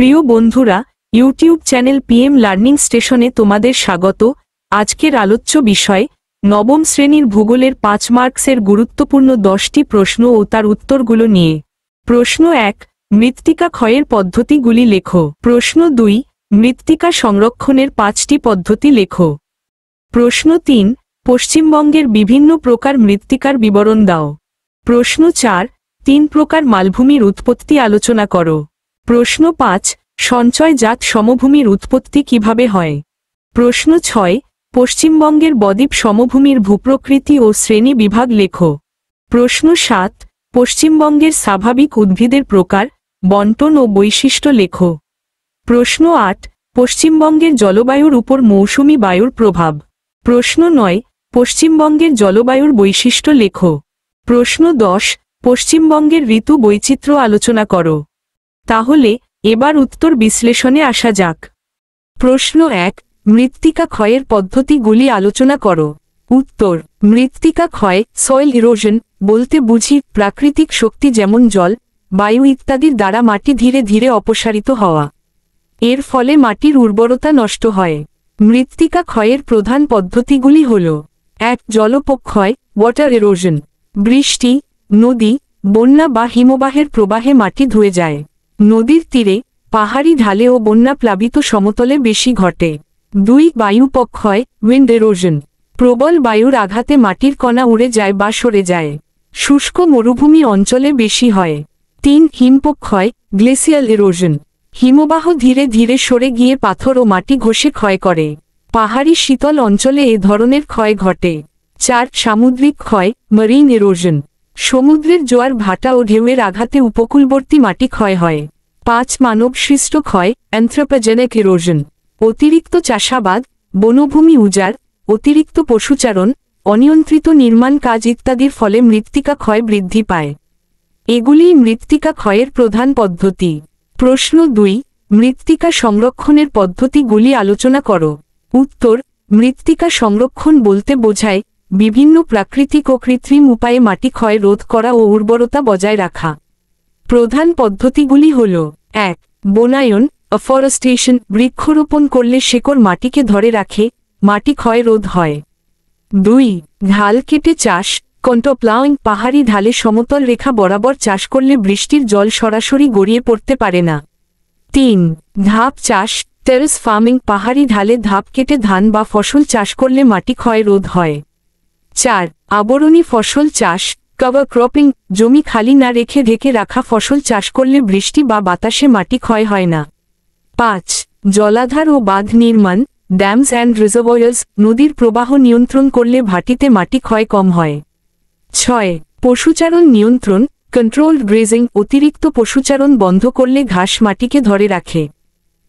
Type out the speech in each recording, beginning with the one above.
প্রিয় বন্ধুরা, YouTube channel PM learning স্টেশনে তোমাদের স্বাগত। আজকের আলোচ্য বিষয় নবম শ্রেণীর ভূগোলের 5 মার্কসের গুরুত্বপূর্ণ 10টি প্রশ্ন ও তার উত্তরগুলো নিয়ে। প্রশ্ন 1, মৃত্তিকা ক্ষয়ের পদ্ধতিগুলি লেখো। প্রশ্ন 2, মৃত্তিকা সংরক্ষণের 5টি পদ্ধতি লেখো। প্রশ্ন 3, পশ্চিমবঙ্গের বিভিন্ন প্রকার মৃত্তিকার বিবরণ দাও। প্রশ্ন 4, 3 প্রকার মালভূমির উৎপত্তি আলোচনা করো। প্রশ্ন 5, সঞ্চয়জাত সমভূমির উৎপত্তি কিভাবে হয়। প্রশ্ন 6, পশ্চিমবঙ্গের বদ্বীপ সমভূমির ভূপ্রকৃতি ও শ্রেণী বিভাগ লেখো। প্রশ্ন 7, পশ্চিমবঙ্গের স্বাভাবিক উদ্ভিদের প্রকার, বণ্টন ও বৈশিষ্ট্য লেখো। প্রশ্ন 8, পশ্চিমবঙ্গের জলবায়ুর উপর মৌসুমী বায়ুর প্রভাব। প্রশ্ন 9, পশ্চিমবঙ্গের জলবায়ুর বৈশিষ্ট্য লেখো। প্রশ্ন 10, পশ্চিমবঙ্গের ঋতু বৈচিত্র্য আলোচনা করো। তাহলে এবার উত্তর বিশ্লেষণে আসা যাক। প্রশ্ন 1, মৃত্তিকা ক্ষয়ের পদ্ধতিগুলি আলোচনা করো। উত্তর, মৃত্তিকা ক্ষয় সয়েল ইরোশন বলতে বুঝি প্রাকৃতিক শক্তি যেমন জল, বায়ু ইত্যাদির দ্বারা মাটি ধীরে ধীরে অপসারিত হওয়া। এর ফলে মাটির উর্বরতা নষ্ট হয়। মৃত্তিকা ক্ষয়ের প্রধান পদ্ধতিগুলি হল: 1, জলপক্ষয় ওয়াটার এরোশন, বৃষ্টি, নদী, বন্যা বা হিমবাহের প্রবাহে মাটি ধুয়ে যায়। নদীর তীরে, পাহাড়ি ঢালে ও বন্যা প্লাবিত সমতলে বেশি ঘটে। 2, বায়ুপক্ষয় উইন্ড এরোশন, প্রবল বায়ুর আঘাতে মাটির কণা উড়ে যায় বা সরে যায়। শুষ্ক মরুভূমি অঞ্চলে বেশি হয়। 3, হিমপক্ষয় গ্লেসিয়াল এরোশন, হিমবাহ ধীরে ধীরে সরে গিয়ে পাথর ও মাটি ঘষে ক্ষয় করে। পাহাড়ি শীতল অঞ্চলে এ ধরনের ক্ষয় ঘটে। 4, সামুদ্রিক ক্ষয় মারিন এরোশন, সমুদ্রের জোয়ার ভাটা ও ঢেউয়ের আঘাতে উপকূলবর্তী মাটি ক্ষয় হয়। 5, মানবসৃষ্ট ক্ষয় অ্যানথ্রোপোজেনিক এরোশন, অতিরিক্ত চাষাবাদ, বনভূমি উজাড়, অতিরিক্ত পশুচারণ, অনিয়ন্ত্রিত নির্মাণ কাজ ইত্যাদির ফলে মৃত্তিকা ক্ষয় বৃদ্ধি পায়। এগুলিই মৃত্তিকা ক্ষয়ের প্রধান পদ্ধতি। প্রশ্ন 2, মৃত্তিকা সংরক্ষণের পদ্ধতিগুলি আলোচনা করো। উত্তর, মৃত্তিকা সংরক্ষণ বলতে বোঝায় বিভিন্ন প্রাকৃতিক ও কৃত্রিম উপায়ে মাটি ক্ষয় রোধ করা ও উর্বরতা বজায় রাখা। প্রধান পদ্ধতিগুলি হল: 1, বনায়ন অফরেস্টেশন, বৃক্ষরোপণ করলে শেকড় মাটিকে ধরে রাখে, মাটি ক্ষয় রোধ হয়। 2, ঢাল কেটে চাষ কন্ট্রোপ্লাউইং, পাহাড়ি ঢালে সমতল রেখা বরাবর চাষ করলে বৃষ্টির জল সরাসরি গড়িয়ে পড়তে পারে না। 3, ধাপ চাষ টেরেস ফার্মিং, পাহাড়ি ঢালে ধাপ কেটে ধান বা ফসল চাষ করলে মাটি ক্ষয় রোধ হয়। 4, আবরণী ফসল চাষ কভার ক্রপিং, জমি খালি না রেখে ঢেকে রাখা ফসল চাষ করলে বৃষ্টি বা বাতাসে মাটি ক্ষয় হয় না। 5, জলাধার ও বাঁধ নির্মাণ ড্যামস অ্যান্ড রিজার্ভয়ার্স, নদীর প্রবাহ নিয়ন্ত্রণ করলে ভাটিতে মাটি ক্ষয় কম হয়। 6, পশুচারণ নিয়ন্ত্রণ কন্ট্রোলড গ্রেজিং, অতিরিক্ত পশুচারণ বন্ধ করলে ঘাস মাটিকে ধরে রাখে।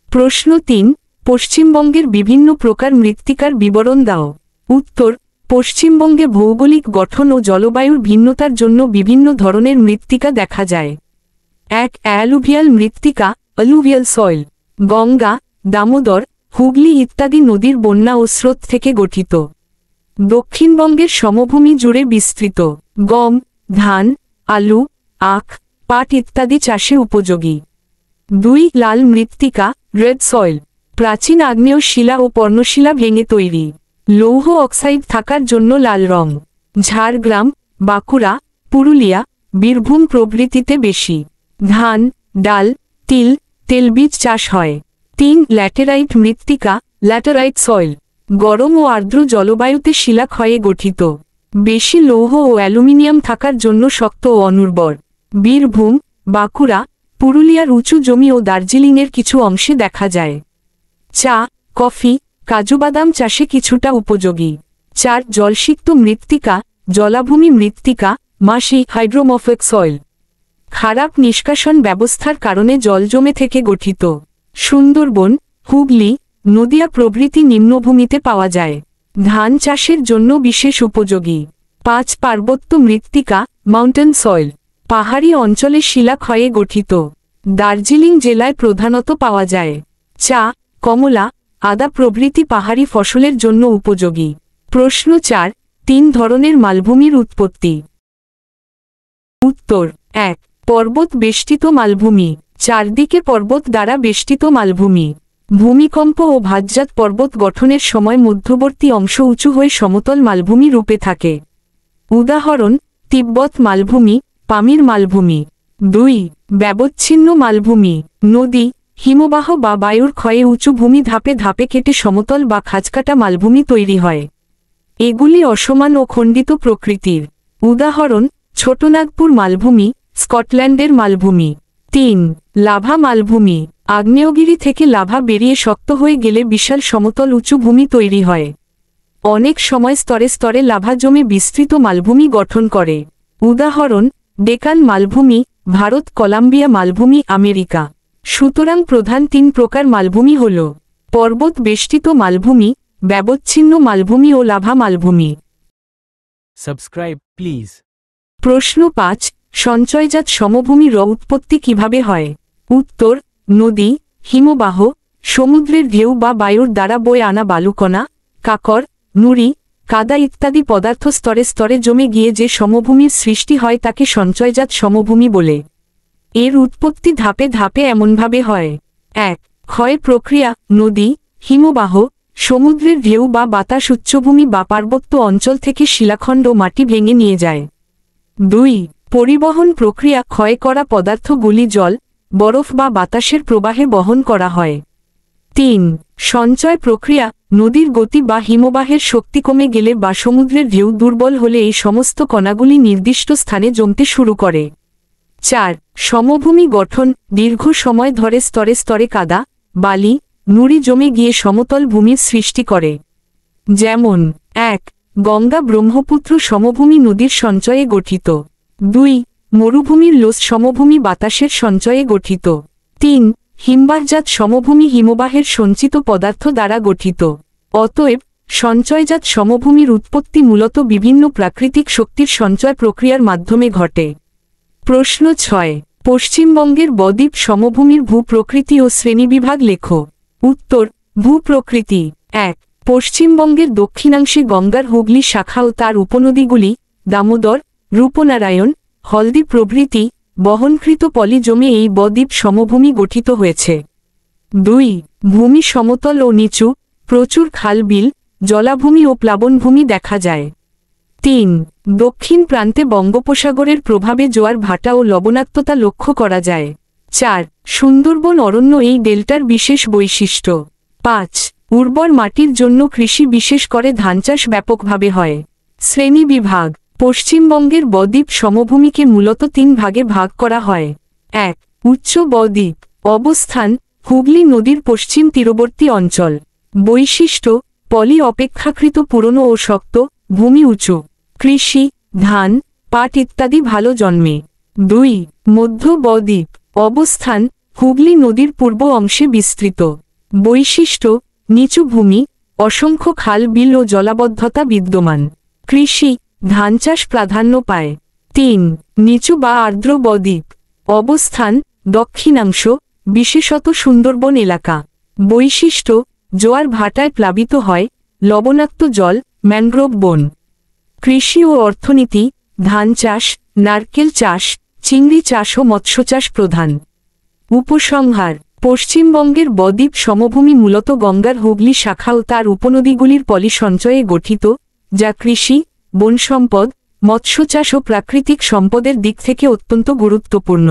প্রশ্ন 3, পশ্চিমবঙ্গের বিভিন্ন প্রকার মৃত্তিকার বিবরণ দাও। উত্তর, পশ্চিমবঙ্গে ভৌগোলিক গঠন ও জলবায়ুর ভিন্নতার জন্য বিভিন্ন ধরনের মৃত্তিকা দেখা যায়। 1, অ্যালুভিয়াল মৃত্তিকা অলুভিয়াল সয়েল, গঙ্গা, দামোদর, হুগলি ইত্যাদি নদীর বন্যা ও স্রোত থেকে গঠিত। দক্ষিণবঙ্গের সমভূমি জুড়ে বিস্তৃত। গম, ধান, আলু, আখ, পাট ইত্যাদি চাষে উপযোগী। 2, লাল মৃত্তিকা রেড সয়েল, প্রাচীন আগ্নেয় শিলা ও পর্ণশিলা ভেঙে তৈরি। লৌহ অক্সাইড থাকার জন্য লাল রং। ঝাড়গ্রাম, বাঁকুড়া, পুরুলিয়া, বীরভূম প্রভৃতিতে বেশি। ধান, ডাল, তিল, তেলবীজ চাষ হয়। 3, ল্যাটেরাইট মৃত্তিকা ল্যাটেরাইট সয়েল, গরম ও আর্দ্র জলবায়ুতে শিলা ক্ষয়ে গঠিত। বেশি লৌহ ও অ্যালুমিনিয়াম থাকার জন্য শক্ত ও অনুর্বর। বীরভূম, বাঁকুড়া, পুরুলিয়ার উঁচু জমি ও দার্জিলিংয়ের কিছু অংশে দেখা যায়। চা, কফি, কাজুবাদাম চাষে কিছুটা উপযোগী। 4, জলসিক্ত মৃত্তিকা জলাভূমি মৃত্তিকা মাসি হাইড্রোমফিক সয়েল, খারাপ নিষ্কাশন ব্যবস্থার কারণে জল জমে থেকে গঠিত। সুন্দরবন, হুগলি, নদিয়া প্রভৃতি নিম্নভূমিতে পাওয়া যায়। ধান চাষের জন্য বিশেষ উপযোগী। 5, পার্বত্য মৃত্তিকা মাউন্টেন সয়েল, পাহাড়ি অঞ্চলে শিলা ক্ষয়ে গঠিত। দার্জিলিং জেলায় প্রধানত পাওয়া যায়। চা, কমলা, আদা প্রভৃতি পাহাড়ি ফসলের জন্য উপযোগী। প্রশ্ন 4, 3 ধরনের মালভূমির উৎপত্তি। উত্তর: 1, পর্বত বেষ্টিত মালভূমি চারদিকে পর্বত দ্বারা বেষ্টিত মালভূমি। ভূমিকম্প ও ভাঁজজাত পর্বত গঠনের সময় মধ্যবর্তী অংশ উঁচু হয়ে সমতল মালভূমি রূপে থাকে। উদাহরণ: তিব্বত মালভূমি, পামির মালভূমি। 2. ব্যবচ্ছিন্ন মালভূমি। নদী, হিমবাহ বা বায়ুর ক্ষয়ে উঁচু ভূমি ধাপে ধাপে কেটে সমতল বা খাঁজকাটা মালভূমি তৈরি হয়। এগুলি অসমান ও খণ্ডিত প্রকৃতির। উদাহরণ: ছোটনাগপুর মালভূমি, স্কটল্যান্ডের মালভূমি। 3. লাভা মালভূমি। আগ্নেয়গিরি থেকে লাভা বেরিয়ে শক্ত হয়ে গেলে বিশাল সমতল উঁচু ভূমি তৈরি হয়। অনেক সময় স্তরে স্তরে লাভা জমে বিস্তৃত মালভূমি গঠন করে। উদাহরণ: ডেকান মালভূমি, ভারত, কলাম্বিয়া মালভূমি, আমেরিকা। সুতরাং প্রধান 3 প্রকার মালভূমি হল: পর্বত বেষ্টিত মালভূমি, ব্যবচ্ছিন্ন মালভূমি ও লাভা মালভূমি। Subscribe, please. প্রশ্ন 5. সঞ্চয়জাত সমভূমির উৎপত্তি কিভাবে হয়? উত্তর: নদী, হিমবাহ, সমুদ্রের ঢেউ বা বায়ুর দ্বারা বয়ে আনা বালুকণা, কাকর, নুড়ি, কাদা ইত্যাদি পদার্থ স্তরে স্তরে জমে গিয়ে যে সমভূমির সৃষ্টি হয় তাকে সঞ্চয়জাত সমভূমি বলে। এর উৎপত্তি ধাপে ধাপে এমনভাবে হয়: 1. ক্ষয় প্রক্রিয়া। নদী, হিমবাহ, সমুদ্রের ঢেউ বা বাতাস উচ্চভূমি বা পার্বত্য অঞ্চল থেকে শিলাখণ্ড ও মাটি ভেঙে নিয়ে যায়। 2. পরিবহন প্রক্রিয়া। ক্ষয় করা পদার্থগুলি জল, বরফ বা বাতাসের প্রবাহে বহন করা হয়। 3. সঞ্চয় প্রক্রিয়া। নদীর গতি বা হিমবাহের শক্তি কমে গেলে বা সমুদ্রের ঢেউ দুর্বল হলে এই সমস্ত কণাগুলি নির্দিষ্ট স্থানে জমতে শুরু করে। 4. সমভূমি গঠন। দীর্ঘ সময় ধরে স্তরে স্তরে কাদা, বালি, নুড়ি জমে গিয়ে সমতল ভূমির সৃষ্টি করে। যেমন: 1. গঙ্গা ব্রহ্মপুত্র সমভূমি নদীর সঞ্চয়ে গঠিত। 2. মরুভূমির লোস সমভূমি বাতাসের সঞ্চয়ে গঠিত। 3. হিমবাহজাত সমভূমি হিমবাহের সঞ্চিত পদার্থ দ্বারা গঠিত। অতএব, সঞ্চয়জাত সমভূমির উৎপত্তি মূলত বিভিন্ন প্রাকৃতিক শক্তির সঞ্চয় প্রক্রিয়ার মাধ্যমে ঘটে। প্রশ্ন 6. পশ্চিমবঙ্গের বদ্বীপ সমভূমির ভূপ্রকৃতি ও শ্রেণীবিভাগ লেখো। উত্তর: ভূপ্রকৃতি। 1. পশ্চিমবঙ্গের দক্ষিণাংশে গঙ্গার হুগলি শাখা ও তার উপনদীগুলি দামোদর, রূপনারায়ণ, হলদি প্রভৃতি বহনকৃত পলি জমে এই বদ্বীপ সমভূমি গঠিত হয়েছে। 2. ভূমি সমতল ও নিচু, প্রচুর খাল বিল, জলাভূমি ও প্লাবনভূমি দেখা যায়। 3. দক্ষিণ প্রান্তে বঙ্গোপসাগরের প্রভাবে জোয়ার ভাটা ও লবণাক্ততা লক্ষ্য করা যায়। 4. সুন্দরবন অরণ্য এই ডেল্টার বিশেষ বৈশিষ্ট্য। 5. উর্বর মাটির জন্য কৃষি বিশেষ করে ধান চাষ ব্যাপকভাবে হয়। শ্রেণীবিভাগ। পশ্চিমবঙ্গের বদ্বীপ সমভূমিকে মূলত 3 ভাগে ভাগ করা হয়। 1. উচ্চ বদ্বীপ। অবস্থান: হুগলি নদীর পশ্চিম তীরবর্তী অঞ্চল। বৈশিষ্ট্য: পলি অপেক্ষাকৃত পুরনো ও শক্ত, ভূমি উঁচু। কৃষি, ধান, পাট ইত্যাদি ভালো জন্মে। 2. মধ্য বদ্বীপ। অবস্থান: হুগলি নদীর পূর্ব অংশে বিস্তৃত। বৈশিষ্ট্য: নিচু ভূমি, অসংখ্য খাল বিল ও জলাবদ্ধতা বিদ্যমান। কৃষি, ধান চাষ প্রাধান্য পায়। 3. নিচু বা আর্দ্র বদ্বীপ। অবস্থান: দক্ষিণাংশ, বিশেষত সুন্দরবন এলাকা। বৈশিষ্ট্য: জোয়ার ভাটায় প্লাবিত হয়, লবণাক্ত জল, ম্যানগ্রোভ বন। কৃষি ও অর্থনীতি: ধান চাষ, নারকেল চাষ, চিংড়ি চাষ ও মৎস্য চাষ প্রধান। উপসংহার: পশ্চিমবঙ্গের বদ্বীপ সমভূমি মূলত গঙ্গার হুগলি শাখা ও তার উপনদীগুলির পলি সঞ্চয়ে গঠিত, যা কৃষি, বনসম্পদ, মৎস্য চাষ ও প্রাকৃতিক সম্পদের দিক থেকে অত্যন্ত গুরুত্বপূর্ণ।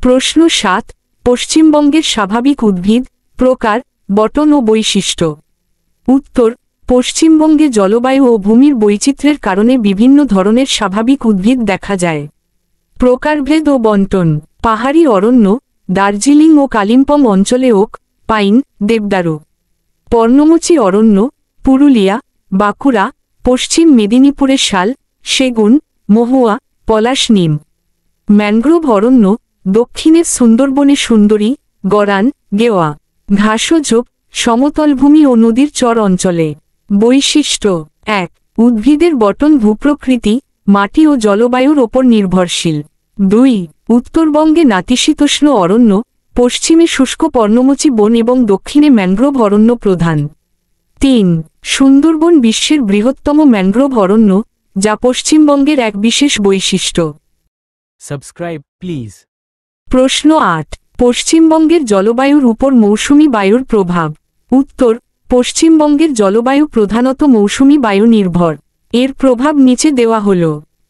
প্রশ্ন 7. পশ্চিমবঙ্গের স্বাভাবিক উদ্ভিদ, প্রকার, গঠন ও বৈশিষ্ট্য। উত্তর: পশ্চিমবঙ্গে জলবায়ু ও ভূমির বৈচিত্র্যের কারণে বিভিন্ন ধরনের স্বাভাবিক উদ্ভিদ দেখা যায়। প্রকারভেদ ও বণ্টন: পাহাড়ি অরণ্য, দার্জিলিং ও কালিম্পং অঞ্চলে ওক, পাইন, দেবদারু। পর্ণমোচী অরণ্য, পুরুলিয়া, বাঁকুড়া, পশ্চিম মেদিনীপুরে শাল, সেগুন, মহুয়া, পলাশ, নিম। ম্যানগ্রোভ অরণ্য, দক্ষিণের সুন্দরবনে সুন্দরী, গরান, গেওয়া। ঘাসযোগ, সমতলভূমি ও নদীর চর অঞ্চলে। বৈশিষ্ট্য: 1. উদ্ভিদের গঠন ভূপ্রকৃতি, মাটি ও জলবায়ুর ওপর নির্ভরশীল। 2. উত্তরবঙ্গে নাতিশীতোষ্ণ অরণ্য, পশ্চিমে শুষ্ক পর্ণমোচী বন এবং দক্ষিণে ম্যানগ্রোভ অরণ্য প্রধান। 3. সুন্দরবন বিশ্বের বৃহত্তম ম্যানগ্রোভ অরণ্য, যা পশ্চিমবঙ্গের এক বিশেষ বৈশিষ্ট্য। Subscribe, please. প্রশ্ন 8. পশ্চিমবঙ্গের জলবায়ুর উপর মৌসুমী বায়ুর প্রভাব। উত্তর, পশ্চিমবঙ্গের জলবায়ু প্রধানত মৌসুমী বায়ু নির্ভর। এর প্রভাব নিচে দেওয়া হল।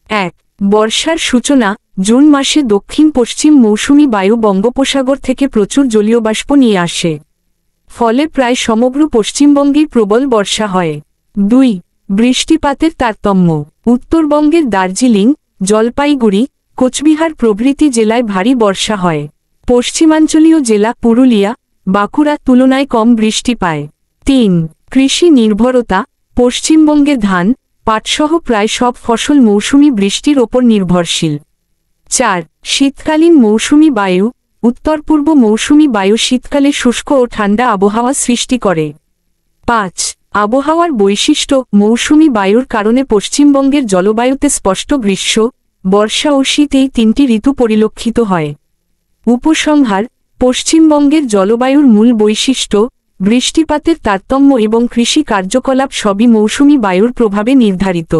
১. বর্ষার সূচনা। জুন মাসে দক্ষিণ পশ্চিম মৌসুমী বায়ু বঙ্গোপসাগর থেকে প্রচুর জলীয় বাষ্প নিয়ে আসে। ফলে প্রায় সমগ্র পশ্চিমবঙ্গেই প্রবল বর্ষা হয়। ২. বৃষ্টিপাতের তারতম্য। উত্তরবঙ্গের দার্জিলিং, জলপাইগুড়ি, কোচবিহার প্রভৃতি জেলায় ভারী বর্ষা হয়। পশ্চিমাঞ্চলীয় জেলা পুরুলিয়া, বাঁকুড়া তুলনায় কম বৃষ্টি পায়। ৩. কৃষি নির্ভরতা। পশ্চিমবঙ্গে ধান, পাটসহ প্রায় সব ফসল মৌসুমি বৃষ্টির ওপর নির্ভরশীল। ৪. শীতকালীন মৌসুমি বায়ু। উত্তর পূর্ব মৌসুমি বায়ু শীতকালে শুষ্ক ও ঠান্ডা আবহাওয়া সৃষ্টি করে। ৫. আবহাওয়ার বৈশিষ্ট্য। মৌসুমি বায়ুর কারণে পশ্চিমবঙ্গের জলবায়ুতে স্পষ্ট গ্রীষ্ম, বর্ষা ও শীত এই তিনটি ঋতু পরিলক্ষিত হয়। উপসংহার: পশ্চিমবঙ্গের জলবায়ুর মূল বৈশিষ্ট্য, বৃষ্টিপাতের তারতম্য এবং কৃষি কার্যকলাপ সবই মৌসুমি বায়ুর প্রভাবে নির্ধারিত।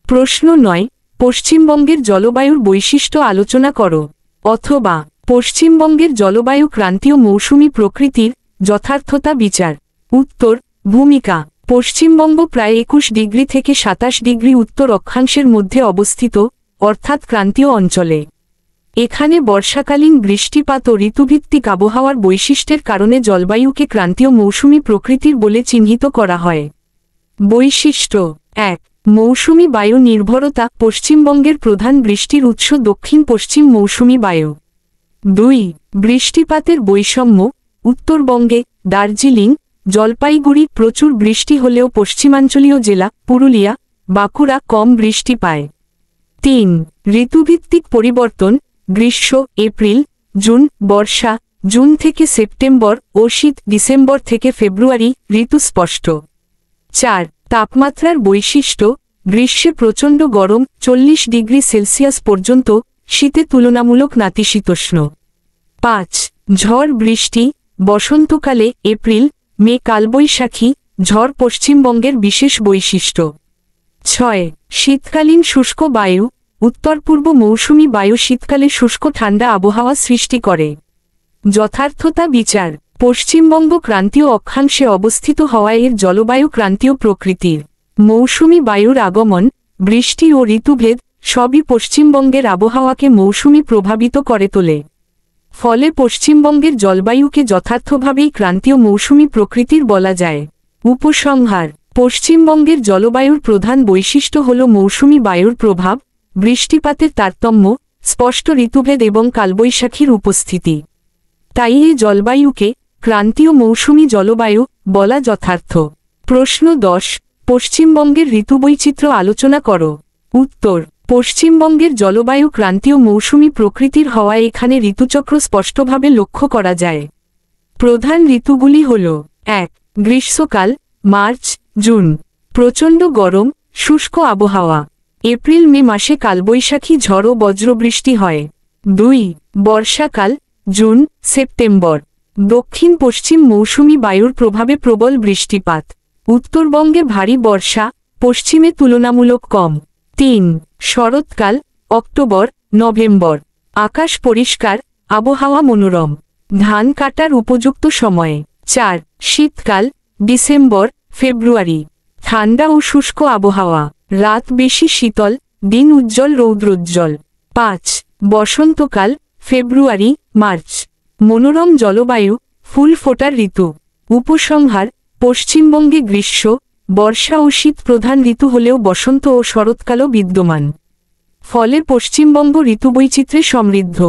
প্রশ্ন ৯. পশ্চিমবঙ্গের জলবায়ুর বৈশিষ্ট্য আলোচনা করো। অথবা পশ্চিমবঙ্গের জলবায়ু ক্রান্তীয় মৌসুমি প্রকৃতির, যথার্থতা বিচার। উত্তর, ভূমিকা। পশ্চিমবঙ্গ প্রায় ২১ ডিগ্রি থেকে ২৭ ডিগ্রি উত্তর অক্ষাংশের মধ্যে অবস্থিত, অর্থাৎ ক্রান্তীয় অঞ্চলে। এখানে বর্ষাকালীন বৃষ্টিপাত ও ঋতুভিত্তিক আবহাওয়ার বৈশিষ্ট্যের কারণে জলবায়ুকে ক্রান্তীয় মৌসুমি প্রকৃতির বলে চিহ্নিত করা হয়। বৈশিষ্ট্য: ১. মৌসুমি বায়ু নির্ভরতা। পশ্চিমবঙ্গের প্রধান বৃষ্টির উৎস দক্ষিণ পশ্চিম মৌসুমি বায়ু। ২. বৃষ্টিপাতের বৈষম্য। উত্তরবঙ্গে, দার্জিলিং, জলপাইগুড়ি প্রচুর বৃষ্টি হলেও পশ্চিমাঞ্চলীয় জেলা পুরুলিয়া, বাঁকুড়া কম বৃষ্টি পায়। ৩. ঋতুভিত্তিক পরিবর্তন। গ্রীষ্ম এপ্রিল, জুন, বর্ষা জুন থেকে সেপ্টেম্বর ও শীত ডিসেম্বর থেকে ফেব্রুয়ারি ঋতু স্পষ্ট। ৪. তাপমাত্রার বৈশিষ্ট্য। গ্রীষ্মে প্রচণ্ড গরম ৪০ ডিগ্রি সেলসিয়াস পর্যন্ত, শীতে তুলনামূলক নাতিশীতোষ্ণ। ৫. ঝড় বৃষ্টি। বসন্তকালে এপ্রিল মে কালবৈশাখী ঝড় পশ্চিমবঙ্গের বিশেষ বৈশিষ্ট্য। ৬. শীতকালীন শুষ্ক বায়ু। উত্তর পূর্ব মৌসুমি বায়ু শীতকালে শুষ্ক ঠান্ডা আবহাওয়া সৃষ্টি করে। যথার্থতা বিচার। পশ্চিমবঙ্গ ক্রান্তীয় অক্ষাংশে অবস্থিত হওয়ায় এর জলবায়ু ক্রান্তীয় প্রকৃতির। মৌসুমি বায়ুর আগমন, বৃষ্টি ও ঋতুভেদ সবই পশ্চিমবঙ্গের আবহাওয়াকে মৌসুমি প্রভাবিত করে তোলে। ফলে পশ্চিমবঙ্গের জলবায়ুকে যথার্থভাবেই ক্রান্তীয় মৌসুমি প্রকৃতির বলা যায়। উপসংহার: পশ্চিমবঙ্গের জলবায়ুর প্রধান বৈশিষ্ট্য হল মৌসুমি বায়ুর প্রভাব, বৃষ্টিপাতের তারতম্য, স্পষ্ট ঋতুভেদ এবং কালবৈশাখীর উপস্থিতি। তাই এই জলবায়ুকে ক্রান্তীয় মৌসুমি জলবায়ু বলা যথার্থ। প্রশ্ন ১০. পশ্চিমবঙ্গের ঋতুবৈচিত্র্য আলোচনা করো। উত্তর, পশ্চিমবঙ্গের জলবায়ু ক্রান্তীয় মৌসুমি প্রকৃতির হওয়ায় এখানে ঋতুচক্র স্পষ্টভাবে লক্ষ্য করা যায়। প্রধান ঋতুগুলি হল: ১. গ্রীষ্মকাল মার্চ জুন, প্রচণ্ড গরম, শুষ্ক আবহাওয়া। এপ্রিল মে মাসে কালবৈশাখী ঝড় ও বজ্রবৃষ্টি হয়। ২. বর্ষাকাল জুন সেপ্টেম্বর, দক্ষিণ পশ্চিম মৌসুমি বায়ুর প্রভাবে প্রবল বৃষ্টিপাত। উত্তরবঙ্গে ভারী বর্ষা, পশ্চিমে তুলনামূলক কম। ৩. শরৎকাল অক্টোবর নভেম্বর, আকাশ পরিষ্কার, আবহাওয়া মনোরম, ধান কাটার উপযুক্ত সময়ে। ৪. শীতকাল ডিসেম্বর ফেব্রুয়ারি, ঠান্ডা ও শুষ্ক আবহাওয়া, রাত বেশি শীতল, দিন উজ্জ্বল রৌদ্রোজ্জ্বল। ৫. বসন্তকাল ফেব্রুয়ারি মার্চ, মনোরম জলবায়ু, ফুল ফোটার ঋতু। উপসংহার: পশ্চিমবঙ্গে গ্রীষ্ম, বর্ষা ও শীত প্রধান ঋতু হলেও বসন্ত ও শরৎকালও বিদ্যমান। ফলে পশ্চিমবঙ্গ ঋতুবৈচিত্র্যে সমৃদ্ধ।